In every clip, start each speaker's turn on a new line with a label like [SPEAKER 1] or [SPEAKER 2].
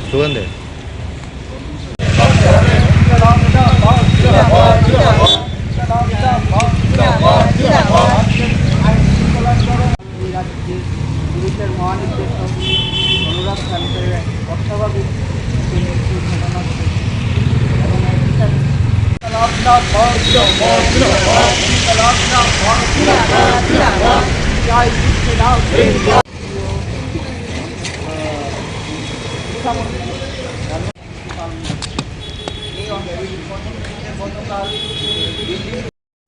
[SPEAKER 1] সুগন্ধে
[SPEAKER 2] পুলিশের মহানির্দেশক অনুরাগ খানকে অস্বাভাবিক মৃত্যুর ঘটনা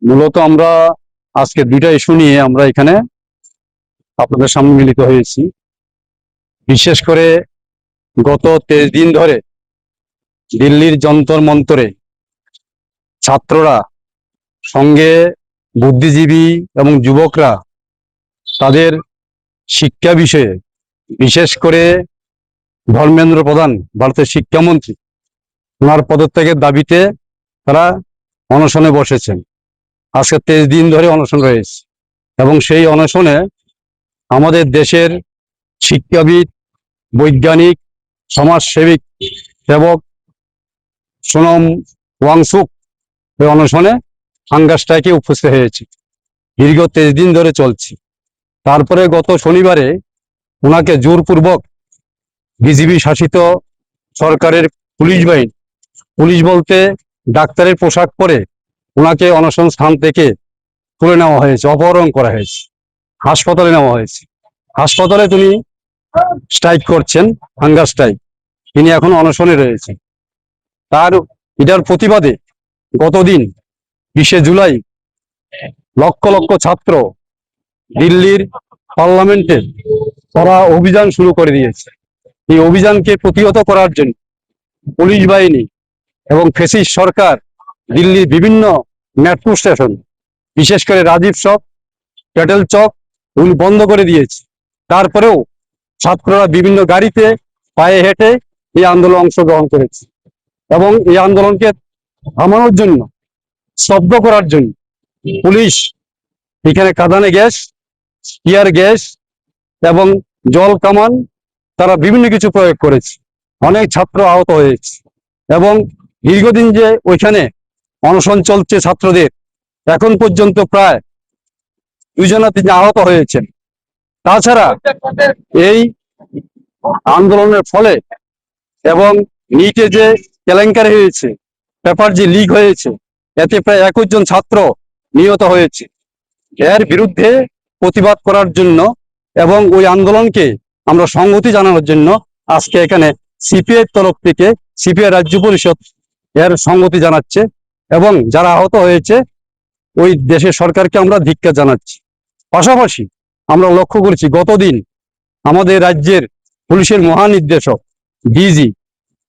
[SPEAKER 3] মূলত আমরা আজকে দুইটা ইস্যু নিয়ে আমরা এখানে আপনাদের সামনে মিলিত হয়েছি। বিশেষ করে গত 23 দিন ধরে দিল্লির যন্তর মন্তরে ছাত্ররা সঙ্গে বুদ্ধিজীবী এবং যুবকরা তাদের শিক্ষা বিষয়ে, বিশেষ করে ধর্মেন্দ্র প্রধান ভারতের শিক্ষামন্ত্রী, ওনার পদত্যাগের দাবিতে তারা অনশনে বসেছেন। আজকে 23 দিন ধরে অনশন রয়েছে এবং সেই অনশনে আমাদের দেশের শিক্ষাবিদ, বৈজ্ঞানিক, সমাজসেবিক, সেবক সোনম ওয়াংচুক এই অনশনে হাঙ্গার স্ট্রাইকে উপস্থিত হয়েছে। দীর্ঘ 23 দিন ধরে চলছে। তারপরে গত শনিবারে ওনাকে জোরপূর্বক বিজেপি শাসিত সরকারের পুলিশ বাহিনী, পুলিশ বলতে ডাক্তারের পোশাক পরে ওনাকে অনশন স্থান থেকে তুলে নেওয়া হয়েছে, অপহরণ করা হয়েছে, হাসপাতালে নেওয়া হয়েছে। হাসপাতালে তিনি স্ট্রাইক করছেন, হাঙ্গার স্ট্রাইক। তিনি এখন অনশনে রয়েছেন। এটার প্রতিবাদে গতদিন 20শে জুলাই লক্ষ লক্ষ ছাত্র দিল্লির পার্লামেন্টে তারা অভিযান শুরু করে দিয়েছে। এই অভিযানকে প্রতিহত করার জন্য পুলিশ বাহিনী এবং ফ্যাসিস্ট সরকার দিল্লির বিভিন্ন মেট্রো স্টেশন, বিশেষ করে রাজীব চক, প্যাটেল চক বন্ধ করে দিয়েছে। তারপরেও ছাত্ররা বিভিন্ন গাড়িতে পায়ে হেঁটে এই আন্দোলনে অংশগ্রহণ করেছে এবং এই আন্দোলনকে থামানোর জন্য, স্তব্ধ করার জন্য পুলিশ এখানে কাঁদানে গ্যাস, টিয়ার গ্যাস এবং জল কামান তারা বিভিন্ন কিছু প্রয়োগ করেছে। অনেক ছাত্র আহত হয়েছে এবং দীর্ঘদিন যে ওইখানে অনশন চলছে ছাত্রদের, এখন পর্যন্ত প্রায় 2 না 3 আহত হয়েছেন। তাছাড়া এই আন্দোলনের ফলে এবং নিটে যে কেলেঙ্কারি হয়েছে, পেপার যে লিক হয়েছে, এতে প্রায় 21 জন ছাত্র নিহত হয়েছে। এর বিরুদ্ধে প্রতিবাদ করার জন্য এবং ওই আন্দোলনকে আমরা সংহতি জানানোর জন্য আজকে এখানে সিপিআই তরফ থেকে সিপিআই রাজ্য পরিষদ এর সংহতি জানাচ্ছে এবং যারা আহত হয়েছে ওই দেশের সরকারকে আমরা ধিক্কার জানাচ্ছি। পাশাপাশি আমরা লক্ষ্য করেছি গতদিন আমাদের রাজ্যের পুলিশের মহানির্দেশক ডিজি,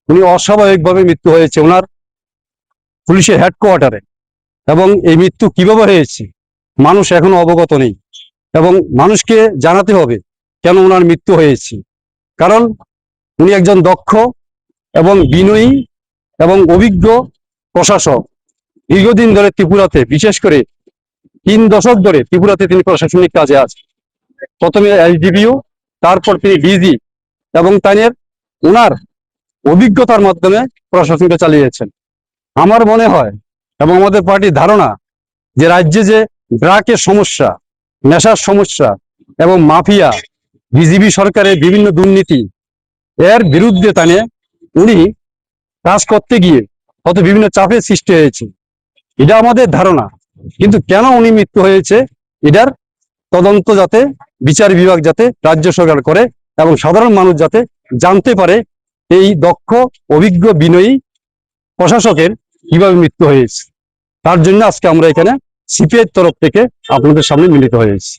[SPEAKER 3] উনি অস্বাভাবিকভাবে মৃত্যু হয়েছে ওনার পুলিশের হেডকোয়ার্টারে। এবং এই মৃত্যু কিভাবে হয়েছে মানুষ এখনো অবগত নেই এবং মানুষকে জানাতে হবে কেন ওনার মৃত্যু হয়েছে। কারণ উনি একজন দক্ষ এবং বিনয়ী এবং অভিজ্ঞ প্রশাসক। দীর্ঘদিন ধরে ত্রিপুরাতে, বিশেষ করে 3 দশক ধরে ত্রিপুরাতে তিনি প্রশাসনিক কাজে আছেন। প্রথমে এসডিপিও, তারপর তিনি ডিজি এবং ওনার অভিজ্ঞতার মাধ্যমে প্রশাসনকে চালিয়েছেন। আমার মনে হয় এবং আমাদের পার্টির ধারণা যে রাজ্যে যে ড্রাগের সমস্যা, নেশার সমস্যা এবং মাফিয়া, বিজেপি সরকারের বিভিন্ন দুর্নীতি, এর বিরুদ্ধে উনি কাজ করতে গিয়ে হয়তো বিভিন্ন চাপের সৃষ্টি হয়েছে, এটা আমাদের ধারণা। কিন্তু কেন উনি মৃত্যু হয়েছে এটার তদন্ত যাতে বিচার বিভাগ যাতে রাজ্য সরকার করে এবং সাধারণ মানুষ যাতে জানতে পারে এই দক্ষ, অভিজ্ঞ, বিনয়ী প্রশাসকের কিভাবে মৃত্যু হয়েছে। তার জন্য আজকে আমরা এখানে সিপিআই তরফ থেকে আপনাদের সামনে মিলিত হয়েছি।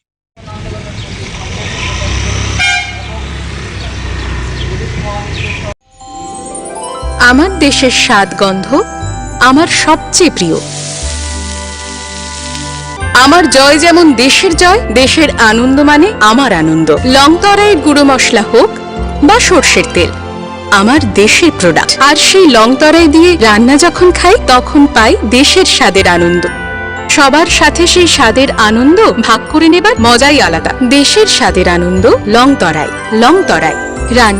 [SPEAKER 4] আমার দেশের স্বাদ গন্ধ আমার সবচেয়ে প্রিয়। আমার জয় যেমন দেশের জয়, দেশের আনন্দ মানে আমার আনন্দ। লং তরাইয়ের গুঁড়ো মশলা হোক বা সর্ষের তেল, আমার দেশের প্রোডাক্ট। আর সেই লং তরাই দিয়ে রান্না যখন খাই তখন পাই দেশের স্বাদের আনন্দ। সবার সাথে সেই স্বাদের আনন্দ ভাগ করে নেবার মজাই আলাদা। দেশের স্বাদের আনন্দ লং তরাই। লং তরাই রান্না